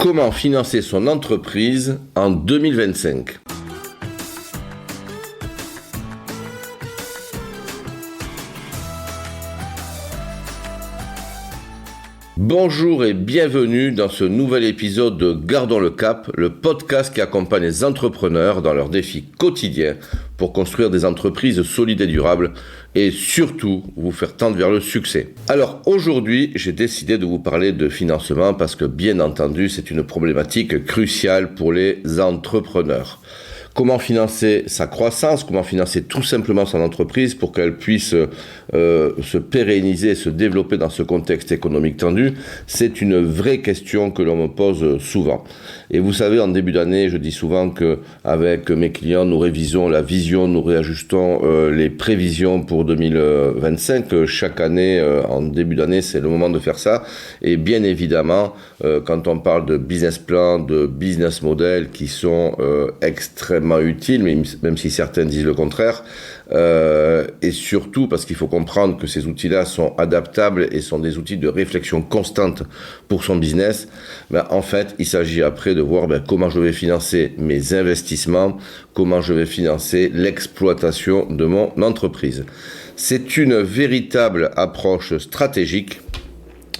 Comment financer son entreprise en 2025 ? Bonjour et bienvenue dans ce nouvel épisode de Gardons le Cap, le podcast qui accompagne les entrepreneurs dans leurs défis quotidiens pour construire des entreprises solides et durables et surtout vous faire tendre vers le succès. Alors aujourd'hui, j'ai décidé de vous parler de financement parce que bien entendu, c'est une problématique cruciale pour les entrepreneurs. Comment financer sa croissance, comment financer tout simplement son entreprise pour qu'elle puisse se pérenniser, se développer dans ce contexte économique tendu, c'est une vraie question que l'on me pose souvent. Et vous savez, en début d'année, je dis souvent qu'avec mes clients, nous révisons la vision, nous réajustons les prévisions pour 2025. Chaque année, en début d'année, c'est le moment de faire ça. Et bien évidemment, quand on parle de business plan, de business model qui sont extrêmement utiles, même si certains disent le contraire, et surtout parce qu'il faut comprendre que ces outils-là sont adaptables et sont des outils de réflexion constante pour son business. En fait, il s'agit après de voir comment je vais financer mes investissements, comment je vais financer l'exploitation de mon entreprise. C'est une véritable approche stratégique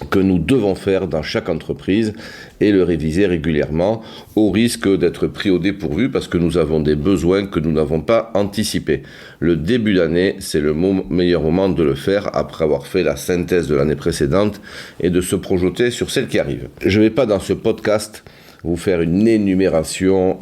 que nous devons faire dans chaque entreprise et le réviser régulièrement au risque d'être pris au dépourvu parce que nous avons des besoins que nous n'avons pas anticipés. Le début d'année, c'est le meilleur moment de le faire après avoir fait la synthèse de l'année précédente et de se projeter sur celle qui arrive. Je ne vais pas dans ce podcast vous faire une énumération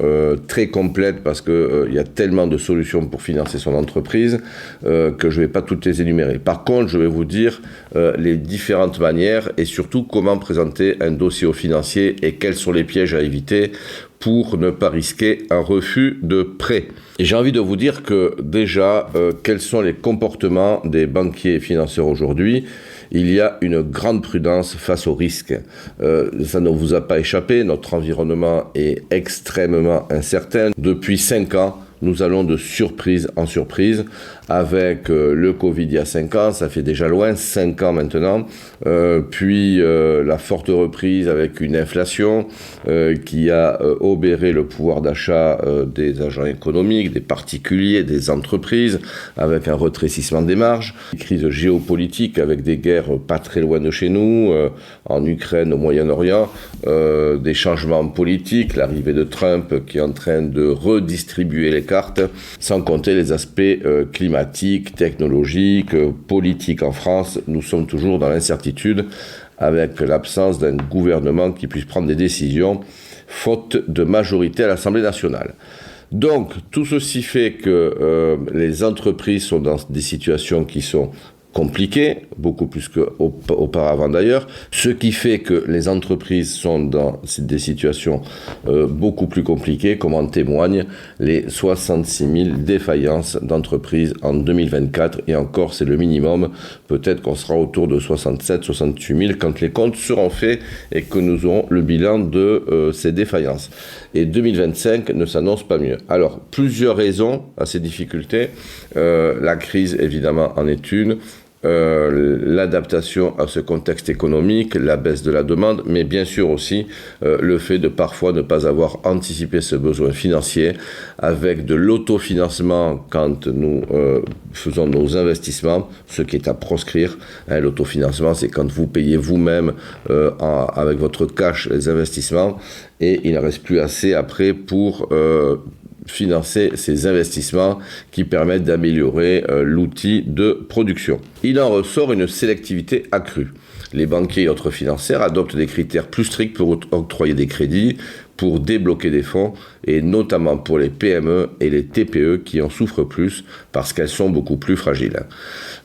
très complète parce que y a tellement de solutions pour financer son entreprise que je ne vais pas toutes les énumérer. Par contre, je vais vous dire les différentes manières et surtout comment présenter un dossier au financier et quels sont les pièges à éviter pour ne pas risquer un refus de prêt. Et j'ai envie de vous dire que déjà, quels sont les comportements des banquiers et financeurs aujourd'hui ? Il y a une grande prudence face au risque. Ça ne vous a pas échappé, notre environnement est extrêmement incertain. Depuis 5 ans, nous allons de surprise en surprise. Avec le Covid il y a 5 ans, ça fait déjà loin, 5 ans maintenant. Puis la forte reprise avec une inflation qui a obéré le pouvoir d'achat des agents économiques, des particuliers, des entreprises, avec un rétrécissement des marges. Une crise géopolitique avec des guerres pas très loin de chez nous, en Ukraine, au Moyen-Orient, des changements politiques, l'arrivée de Trump qui est en train de redistribuer les cartes, sans compter les aspects climatiques, technologiques, politiques en France. Nous sommes toujours dans l'incertitude avec l'absence d'un gouvernement qui puisse prendre des décisions, faute de majorité à l'Assemblée nationale. Donc, tout ceci fait que les entreprises sont dans des situations qui sont compliqué, beaucoup plus qu'auparavant d'ailleurs, ce qui fait que les entreprises sont dans des situations beaucoup plus compliquées, comme en témoignent les 66 000 défaillances d'entreprises en 2024, et encore c'est le minimum, peut-être qu'on sera autour de 67 68 000 quand les comptes seront faits et que nous aurons le bilan de ces défaillances. Et 2025 ne s'annonce pas mieux. Alors, plusieurs raisons à ces difficultés. La crise, évidemment, en est une. L'adaptation à ce contexte économique, la baisse de la demande, mais bien sûr aussi le fait de parfois ne pas avoir anticipé ce besoin financier avec de l'autofinancement quand nous faisons nos investissements, ce qui est à proscrire. L'autofinancement, c'est quand vous payez vous-même avec votre cash les investissements et il ne reste plus assez après pour financer ces investissements qui permettent d'améliorer l'outil de production. Il en ressort une sélectivité accrue. Les banquiers et autres financiers adoptent des critères plus stricts pour octroyer des crédits, pour débloquer des fonds, et notamment pour les PME et les TPE qui en souffrent plus parce qu'elles sont beaucoup plus fragiles.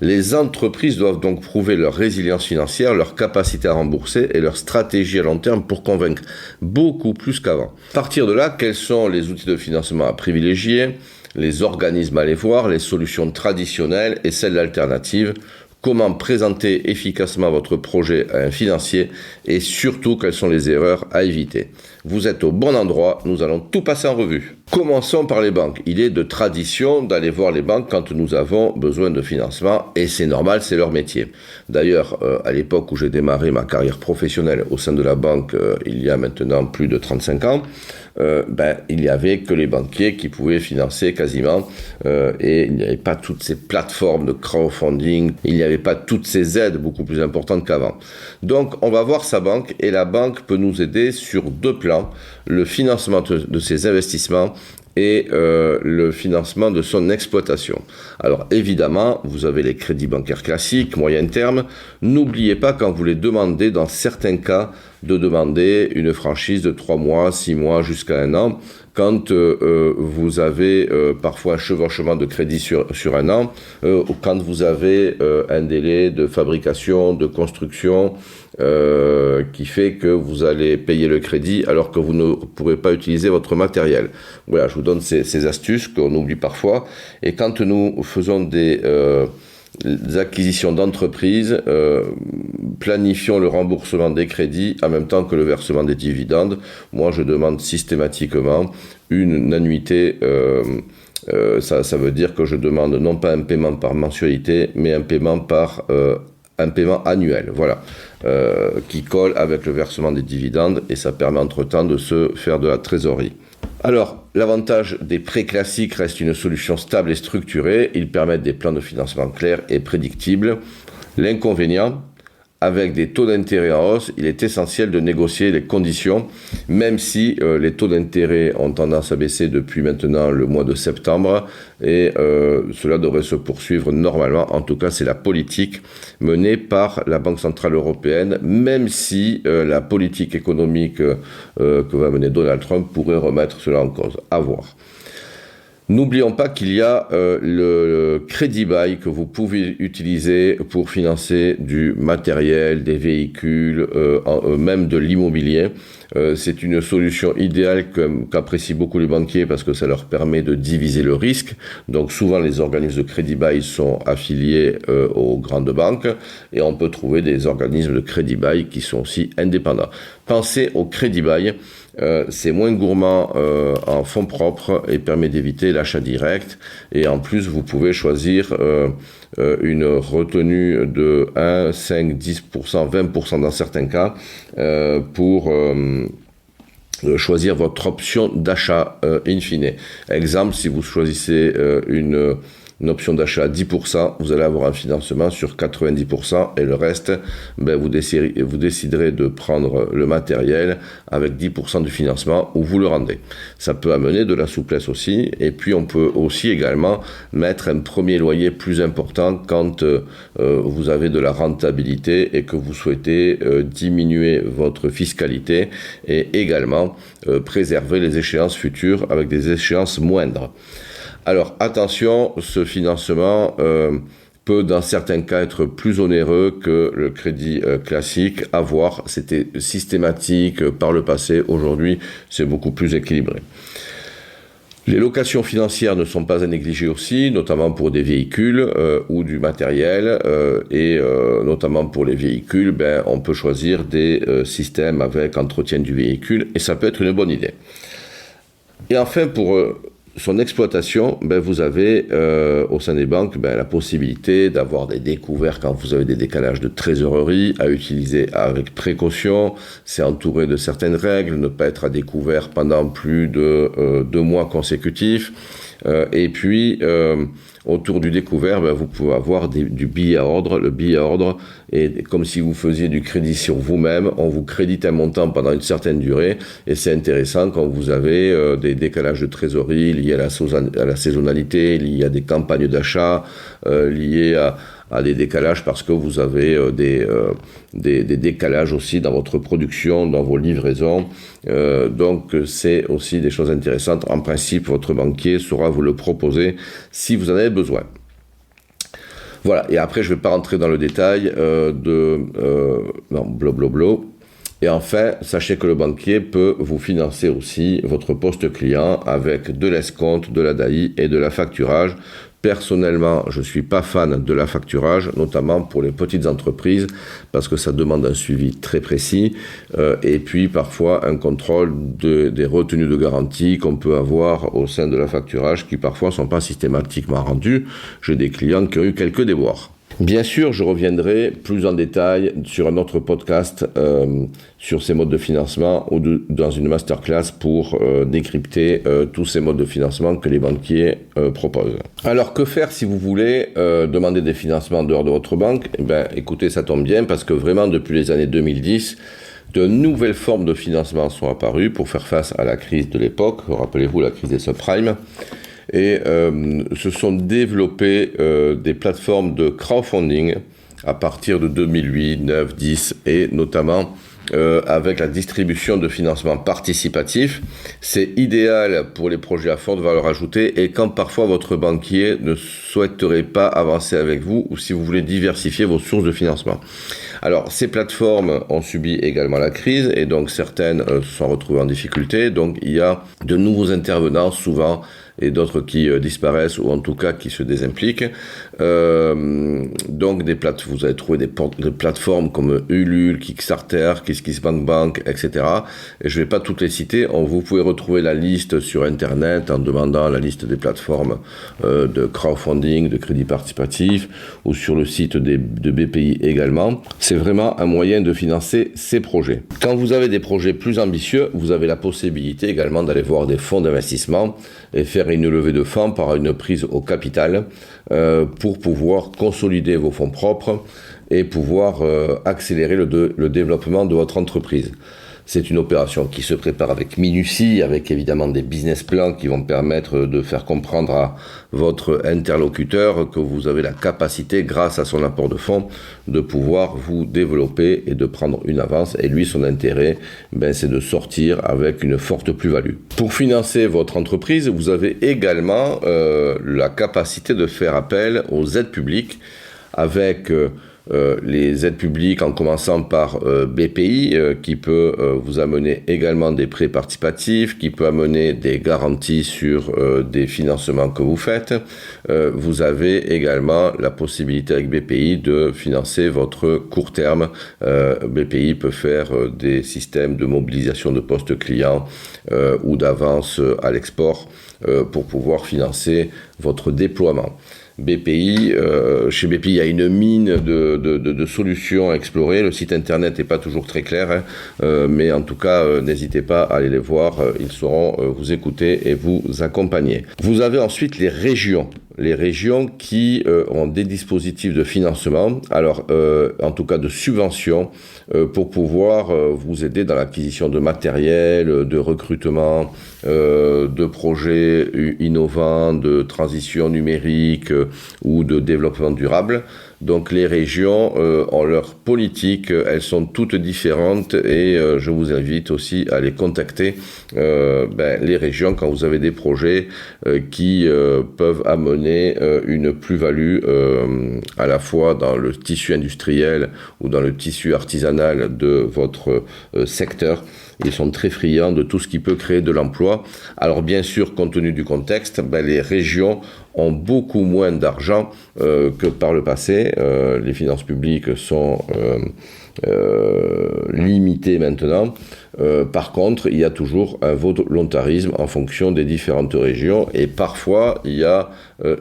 Les entreprises doivent donc prouver leur résilience financière, leur capacité à rembourser et leur stratégie à long terme pour convaincre beaucoup plus qu'avant. À partir de là, quels sont les outils de financement à privilégier, les organismes à aller voir, les solutions traditionnelles et celles alternatives? comment présenter efficacement votre projet à un financier et surtout quelles sont les erreurs à éviter. Vous êtes au bon endroit, nous allons tout passer en revue. Commençons par les banques. Il est de tradition d'aller voir les banques quand nous avons besoin de financement et c'est normal, c'est leur métier. D'ailleurs, à l'époque où j'ai démarré ma carrière professionnelle au sein de la banque, il y a maintenant plus de 35 ans, il n'y avait que les banquiers qui pouvaient financer quasiment et il n'y avait pas toutes ces plateformes de crowdfunding, il n'y avait pas toutes ces aides beaucoup plus importantes qu'avant. Donc on va voir sa banque et la banque peut nous aider sur deux plans, le financement de ses investissements et le financement de son exploitation. Alors évidemment, vous avez les crédits bancaires classiques, moyen terme. N'oubliez pas quand vous les demandez, dans certains cas, de demander une franchise de 3 mois, 6 mois, jusqu'à 1 an. Quand vous avez parfois un chevauchement de crédit sur 1 an, ou quand vous avez un délai de fabrication, de construction, qui fait que vous allez payer le crédit alors que vous ne pourrez pas utiliser votre matériel. Voilà, je vous donne ces astuces qu'on oublie parfois. Et quand nous faisons des acquisitions d'entreprises, planifions le remboursement des crédits en même temps que le versement des dividendes. Moi, je demande systématiquement une annuité. Ça veut dire que je demande non pas un paiement par mensualité, mais un paiement annuel, voilà, qui colle avec le versement des dividendes et ça permet entre-temps de se faire de la trésorerie. Alors, l'avantage des prêts classiques reste une solution stable et structurée. Ils permettent des plans de financement clairs et prédictibles. L'inconvénient, avec des taux d'intérêt en hausse, il est essentiel de négocier les conditions, même si les taux d'intérêt ont tendance à baisser depuis maintenant le mois de septembre, et cela devrait se poursuivre normalement. En tout cas, c'est la politique menée par la Banque Centrale Européenne, même si la politique économique que va mener Donald Trump pourrait remettre cela en cause. À voir. N'oublions pas qu'il y a le crédit bail que vous pouvez utiliser pour financer du matériel, des véhicules, même de l'immobilier. C'est une solution idéale qu'apprécient beaucoup les banquiers parce que ça leur permet de diviser le risque. Donc souvent les organismes de crédit bail sont affiliés aux grandes banques et on peut trouver des organismes de crédit bail qui sont aussi indépendants. Pensez au crédit bail. C'est moins gourmand en fonds propres et permet d'éviter l'achat direct. Et en plus, vous pouvez choisir une retenue de 1, 5, 10%, 20% dans certains cas pour choisir votre option d'achat in fine. Exemple, si vous choisissez une option d'achat à 10%, vous allez avoir un financement sur 90% et le reste, vous déciderez de prendre le matériel avec 10% de financement ou vous le rendez. Ça peut amener de la souplesse aussi et puis on peut aussi également mettre un premier loyer plus important quand vous avez de la rentabilité et que vous souhaitez diminuer votre fiscalité et également préserver les échéances futures avec des échéances moindres. Alors attention, ce financement peut dans certains cas être plus onéreux que le crédit classique. À voir, c'était systématique par le passé, aujourd'hui c'est beaucoup plus équilibré. Les locations financières ne sont pas à négliger aussi, notamment pour des véhicules ou du matériel et notamment pour les véhicules, on peut choisir des systèmes avec entretien du véhicule et ça peut être une bonne idée. Et enfin pour son exploitation, vous avez au sein des banques la possibilité d'avoir des découverts quand vous avez des décalages de trésorerie à utiliser avec précaution. C'est entouré de certaines règles, ne pas être à découvert pendant plus de 2 mois consécutifs. Et puis, autour du découvert, vous pouvez avoir du billet à ordre. Le billet à ordre est comme si vous faisiez du crédit sur vous-même. On vous crédite un montant pendant une certaine durée. Et c'est intéressant quand vous avez des décalages de trésorerie liés à la saisonnalité, liés à des campagnes d'achat, liés à des décalages parce que vous avez des décalages aussi dans votre production, dans vos livraisons. Donc c'est aussi des choses intéressantes. En principe, votre banquier saura vous le proposer si vous en avez besoin. Voilà, et après je ne vais pas rentrer dans le détail blablabla. Et enfin, sachez que le banquier peut vous financer aussi votre poste client avec de l'escompte, de la DAI et de la facturage. Personnellement, je ne suis pas fan de l'affacturage, notamment pour les petites entreprises, parce que ça demande un suivi très précis et puis parfois un contrôle des retenues de garantie qu'on peut avoir au sein de l'affacturage qui parfois ne sont pas systématiquement rendues. J'ai des clients qui ont eu quelques déboires. Bien sûr, je reviendrai plus en détail sur un autre podcast sur ces modes de financement ou dans une masterclass pour décrypter tous ces modes de financement que les banquiers proposent. Alors, que faire si vous voulez demander des financements en dehors de votre banque ? Écoutez, ça tombe bien parce que vraiment, depuis les années 2010, de nouvelles formes de financement sont apparues pour faire face à la crise de l'époque. Rappelez-vous, la crise des subprimes. Et se sont développées des plateformes de crowdfunding à partir de 2008, 9, 10 et notamment avec la distribution de financement participatif. C'est idéal pour les projets à forte valeur ajoutée et quand parfois votre banquier ne souhaiterait pas avancer avec vous ou si vous voulez diversifier vos sources de financement. Alors, ces plateformes ont subi également la crise et donc certaines se sont retrouvées en difficulté. Donc, il y a de nouveaux intervenants souvent et d'autres qui disparaissent ou en tout cas qui se désimpliquent. Donc vous allez trouver des plateformes comme Ulule, Kickstarter, KissKissBankBank, etc. Et je ne vais pas toutes les citer. Vous pouvez retrouver la liste sur Internet en demandant la liste des plateformes de crowdfunding, de crédit participatif ou sur le site de BPI également. C'est vraiment un moyen de financer ces projets. Quand vous avez des projets plus ambitieux, vous avez la possibilité également d'aller voir des fonds d'investissement et faire une levée de fonds par une prise au capital pour pouvoir consolider vos fonds propres et pouvoir accélérer le développement de votre entreprise. C'est une opération qui se prépare avec minutie, avec évidemment des business plans qui vont permettre de faire comprendre à votre interlocuteur que vous avez la capacité, grâce à son apport de fonds, de pouvoir vous développer et de prendre une avance. Et lui, son intérêt, c'est de sortir avec une forte plus-value. Pour financer votre entreprise, vous avez également la capacité de faire appel aux aides publiques avec les aides publiques en commençant par BPI qui peut vous amener également des prêts participatifs, qui peut amener des garanties sur des financements que vous faites. Vous avez également la possibilité avec BPI de financer votre court terme. BPI peut faire des systèmes de mobilisation de postes clients ou d'avance à l'export pour pouvoir financer votre déploiement. Chez BPI, il y a une mine de solutions à explorer. Le site internet n'est pas toujours très clair, mais en tout cas, n'hésitez pas à aller les voir. Ils sauront vous écouter et vous accompagner. Vous avez ensuite les régions qui ont des dispositifs de financement, alors en tout cas de subvention, pour pouvoir vous aider dans l'acquisition de matériel, de recrutement, de projets innovants, de transition numérique ou de développement durable. Donc les régions ont leur politique, elles sont toutes différentes et je vous invite aussi à les contacter, les régions, quand vous avez des projets qui peuvent amener une plus-value à la fois dans le tissu industriel ou dans le tissu artisanal de votre secteur. Ils sont très friands de tout ce qui peut créer de l'emploi. Alors bien sûr, compte tenu du contexte, les régions ont beaucoup moins d'argent que par le passé. Les finances publiques sont limitées maintenant. Par contre, il y a toujours un volontarisme en fonction des différentes régions et parfois il y a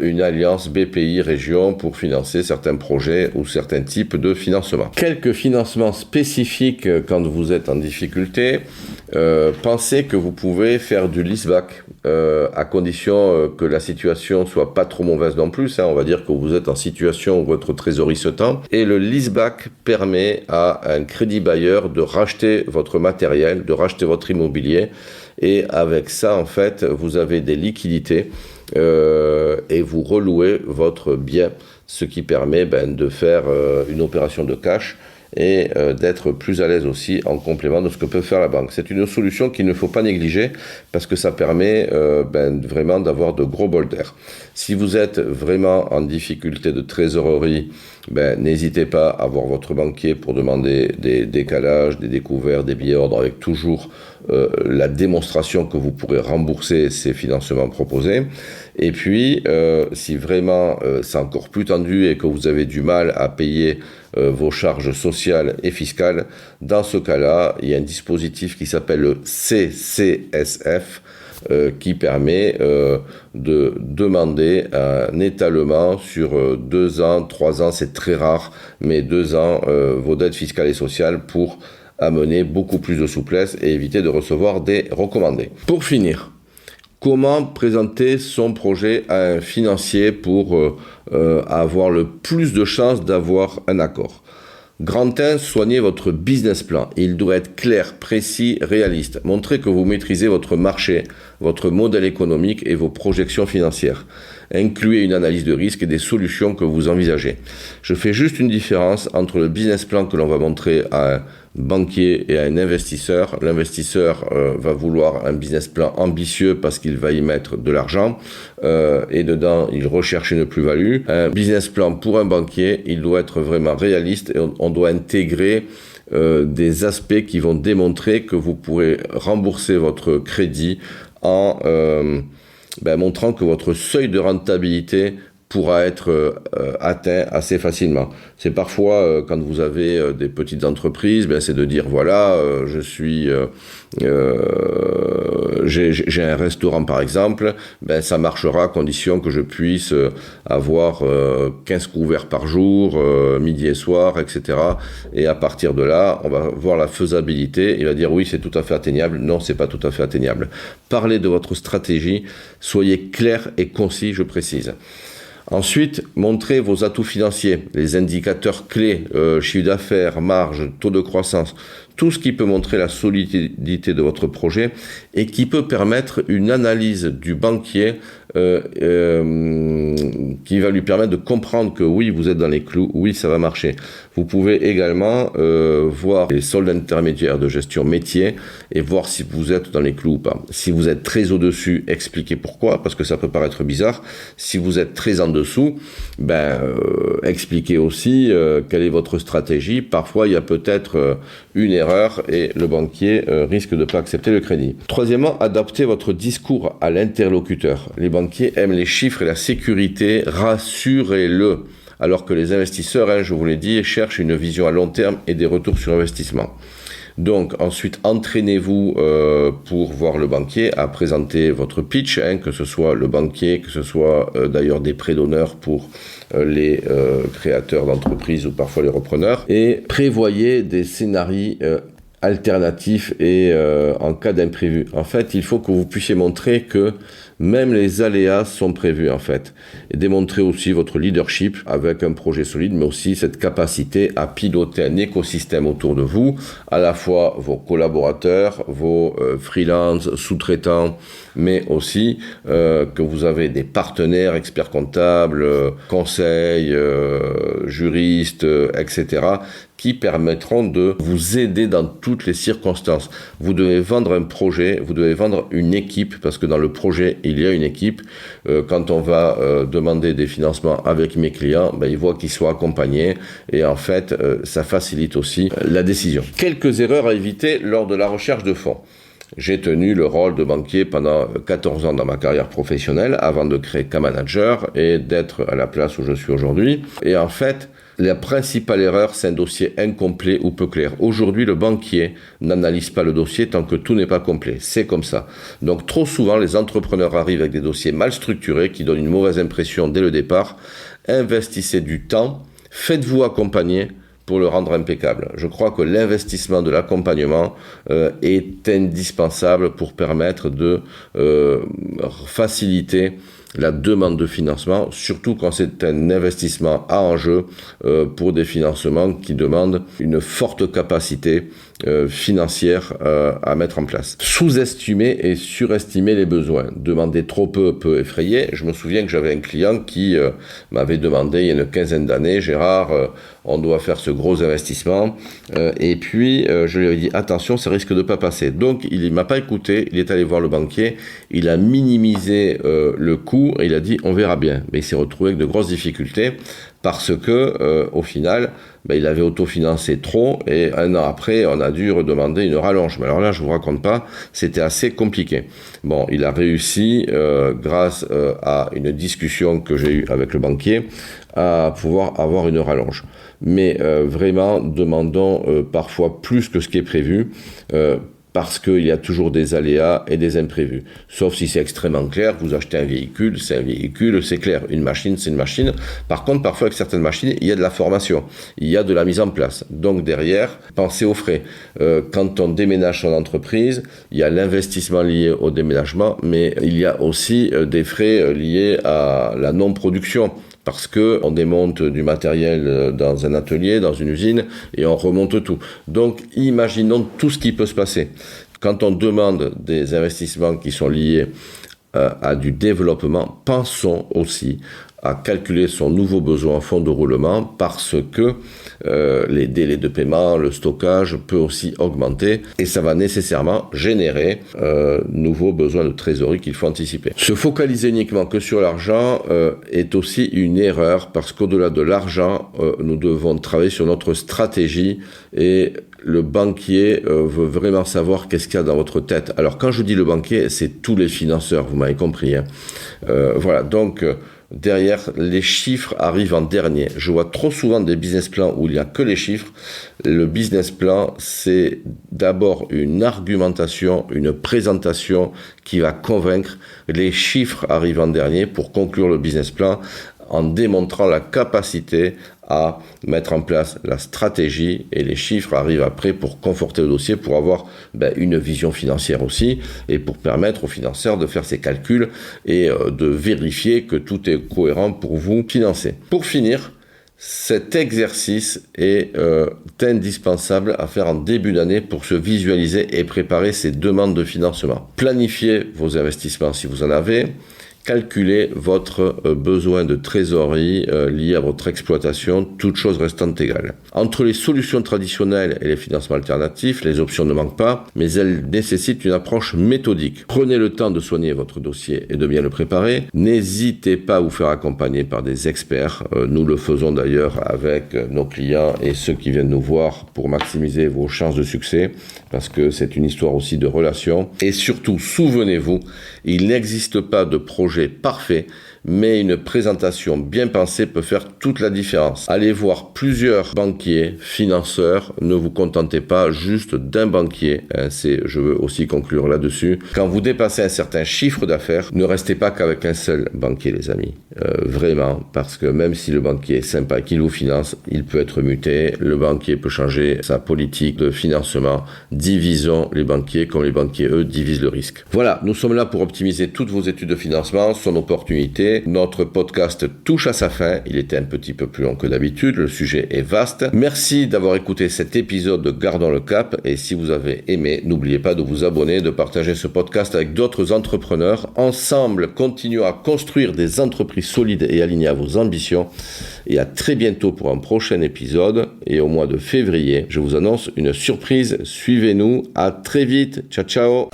une alliance BPI région pour financer certains projets ou certains types de financement. Quelques financements spécifiques quand vous êtes en difficulté. Pensez que vous pouvez faire du leaseback à condition que la situation soit pas trop mauvaise non plus. On va dire que vous êtes en situation où votre trésorerie se tend. Et le leaseback permet à un crédit bailleur de racheter votre matériel, de racheter votre immobilier. Et avec ça, en fait, vous avez des liquidités et vous relouez votre bien, ce qui permet de faire une opération de cash et d'être plus à l'aise aussi en complément de ce que peut faire la banque. C'est une solution qu'il ne faut pas négliger parce que ça permet vraiment d'avoir de gros bols d'air. Si vous êtes vraiment en difficulté de trésorerie, n'hésitez pas à voir votre banquier pour demander des décalages, des découvertes, des billets ordres avec toujours la démonstration que vous pourrez rembourser ces financements proposés. Et puis, si vraiment c'est encore plus tendu et que vous avez du mal à payer vos charges sociales et fiscales, dans ce cas-là, il y a un dispositif qui s'appelle le CCSF qui permet de demander un étalement sur 2 ans, 3 ans, c'est très rare, mais 2 ans, vos dettes fiscales et sociales pour amener beaucoup plus de souplesse et éviter de recevoir des recommandés. Pour finir, comment présenter son projet à un financier pour avoir le plus de chances d'avoir un accord? Grand 1, soignez votre business plan. Il doit être clair, précis, réaliste. Montrez que vous maîtrisez votre marché, votre modèle économique et vos projections financières. Incluez une analyse de risque et des solutions que vous envisagez. Je fais juste une différence entre le business plan que l'on va montrer à un banquier et à un investisseur. L'investisseur va vouloir un business plan ambitieux parce qu'il va y mettre de l'argent et dedans il recherche une plus-value. Un business plan pour un banquier, il doit être vraiment réaliste et on doit intégrer des aspects qui vont démontrer que vous pourrez rembourser votre crédit en montrant que votre seuil de rentabilité pourra être atteint assez facilement. C'est parfois, quand vous avez des petites entreprises, c'est de dire, voilà, j'ai un restaurant par exemple, ça marchera à condition que je puisse avoir 15 couverts par jour, midi et soir, etc. Et à partir de là, on va voir la faisabilité. Il va dire, oui, c'est tout à fait atteignable. Non, c'est pas tout à fait atteignable. Parlez de votre stratégie. Soyez clair et concis, je précise. Ensuite, montrez vos atouts financiers, les indicateurs clés, chiffre d'affaires, marge, taux de croissance, tout ce qui peut montrer la solidité de votre projet et qui peut permettre une analyse du banquier qui va lui permettre de comprendre que oui, vous êtes dans les clous, oui, ça va marcher. Vous pouvez également voir les soldes intermédiaires de gestion métier et voir si vous êtes dans les clous ou pas. Si vous êtes très au-dessus, expliquez pourquoi, parce que ça peut paraître bizarre. Si vous êtes très en dessous, expliquez aussi quelle est votre stratégie. Parfois, il y a peut-être une erreur et le banquier risque de ne pas accepter le crédit. Troisièmement, adaptez votre discours à l'interlocuteur. Les banquiers aiment les chiffres et la sécurité, rassurez-le. Alors que les investisseurs, je vous l'ai dit, cherchent une vision à long terme et des retours sur investissement. Donc ensuite, entraînez-vous pour voir le banquier à présenter votre pitch, que ce soit le banquier, que ce soit d'ailleurs des prêts d'honneur pour les créateurs d'entreprises ou parfois les repreneurs. Et prévoyez des scénarios alternatifs et en cas d'imprévu. En fait, il faut que vous puissiez montrer que même les aléas sont prévus en fait. Et démontrer aussi votre leadership avec un projet solide, mais aussi cette capacité à piloter un écosystème autour de vous, à la fois vos collaborateurs, vos freelances, sous-traitants, mais aussi que vous avez des partenaires, experts comptables, conseils, juristes, etc., qui permettront de vous aider dans toutes les circonstances. Vous devez vendre un projet, vous devez vendre une équipe, parce que dans le projet, il y a une équipe. Quand on va demander des financements avec mes clients, ils voient qu'ils soient accompagnés et en fait, ça facilite aussi la décision. Quelques erreurs à éviter lors de la recherche de fonds. J'ai tenu le rôle de banquier pendant 14 ans dans ma carrière professionnelle avant de créer K-Manager et d'être à la place où je suis aujourd'hui. Et en fait, la principale erreur, c'est un dossier incomplet ou peu clair. Aujourd'hui, le banquier n'analyse pas le dossier tant que tout n'est pas complet. C'est comme ça. Donc, trop souvent, les entrepreneurs arrivent avec des dossiers mal structurés qui donnent une mauvaise impression dès le départ. Investissez du temps, faites-vous accompagner pour le rendre impeccable. Je crois que l'investissement de l'accompagnement est indispensable pour permettre de faciliter la demande de financement, surtout quand c'est un investissement à enjeu pour des financements qui demandent une forte capacité financière à mettre en place. Sous-estimer et surestimer les besoins. Demander trop peu peut effrayer. Je me souviens que j'avais un client qui m'avait demandé il y a une quinzaine d'années, Gérard, on doit faire ce gros investissement. Et puis, je lui ai dit, attention, ça risque de pas passer. Donc, il ne m'a pas écouté, il est allé voir le banquier, il a minimisé le coût coup, il a dit on verra bien. Mais il s'est retrouvé avec de grosses difficultés parce que, au final, il avait autofinancé trop et un an après, on a dû redemander une rallonge. Mais alors là, je vous raconte pas, c'était assez compliqué. Bon, il a réussi, grâce à une discussion que j'ai eue avec le banquier, à pouvoir avoir une rallonge. Mais vraiment, demandons parfois plus que ce qui est prévu, parce qu'il y a toujours des aléas et des imprévus. Sauf si c'est extrêmement clair, vous achetez un véhicule, c'est clair. Une machine, c'est une machine. Par contre, parfois, avec certaines machines, il y a de la formation, il y a de la mise en place. Donc derrière, pensez aux frais. Quand on déménage son entreprise, il y a l'investissement lié au déménagement, mais il y a aussi des frais liés à la non-production. Parce qu'on démonte du matériel dans un atelier, dans une usine, et on remonte tout. Donc, imaginons tout ce qui peut se passer. Quand on demande des investissements qui sont liés à du développement, pensons aussi à calculer son nouveau besoin en fonds de roulement parce que les délais de paiement, le stockage peut aussi augmenter et ça va nécessairement générer nouveaux besoins de trésorerie qu'il faut anticiper. Se focaliser uniquement que sur l'argent est aussi une erreur parce qu'au-delà de l'argent, nous devons travailler sur notre stratégie et le banquier veut vraiment savoir qu'est-ce qu'il y a dans votre tête. Alors quand je dis le banquier, c'est tous les financeurs, vous m'avez compris. Voilà, donc derrière, les chiffres arrivent en dernier. Je vois trop souvent des business plans où il n'y a que les chiffres. Le business plan, c'est d'abord une argumentation, une présentation qui va convaincre. Les chiffres arrivent en dernier pour conclure le business plan en démontrant la capacité à mettre en place la stratégie et les chiffres arrivent après pour conforter le dossier, pour avoir une vision financière aussi et pour permettre aux financeurs de faire ses calculs et de vérifier que tout est cohérent pour vous financer. Pour finir, cet exercice est indispensable à faire en début d'année pour se visualiser et préparer ses demandes de financement. Planifiez vos investissements si vous en avez. Calculez votre besoin de trésorerie lié à votre exploitation, toutes choses restant égales. Entre les solutions traditionnelles et les financements alternatifs, les options ne manquent pas, mais elles nécessitent une approche méthodique. Prenez le temps de soigner votre dossier et de bien le préparer. N'hésitez pas à vous faire accompagner par des experts. Nous le faisons d'ailleurs avec nos clients et ceux qui viennent nous voir pour maximiser vos chances de succès, parce que c'est une histoire aussi de relations. Et surtout, souvenez-vous, il n'existe pas de projet parfait, mais une présentation bien pensée peut faire toute la différence. Allez voir plusieurs banquiers, financeurs, ne vous contentez pas juste d'un banquier. Je veux aussi conclure là-dessus. Quand vous dépassez un certain chiffre d'affaires, ne restez pas qu'avec un seul banquier, les amis. Vraiment, parce que même si le banquier est sympa et qu'il vous finance, il peut être muté. Le banquier peut changer sa politique de financement. Divisons les banquiers comme les banquiers, eux, divisent le risque. Voilà, nous sommes là pour optimiser toutes vos études de financement, son opportunité. Notre podcast touche à sa fin. Il était un petit peu plus long que d'habitude. Le sujet est vaste. Merci d'avoir écouté cet épisode de Gardons le Cap. Et si vous avez aimé, n'oubliez pas de vous abonner, de partager ce podcast avec d'autres entrepreneurs. Ensemble, continuons à construire des entreprises solides et alignées à vos ambitions. Et à très bientôt pour un prochain épisode. Et au mois de février, je vous annonce une surprise. Suivez-nous. À très vite. Ciao, ciao.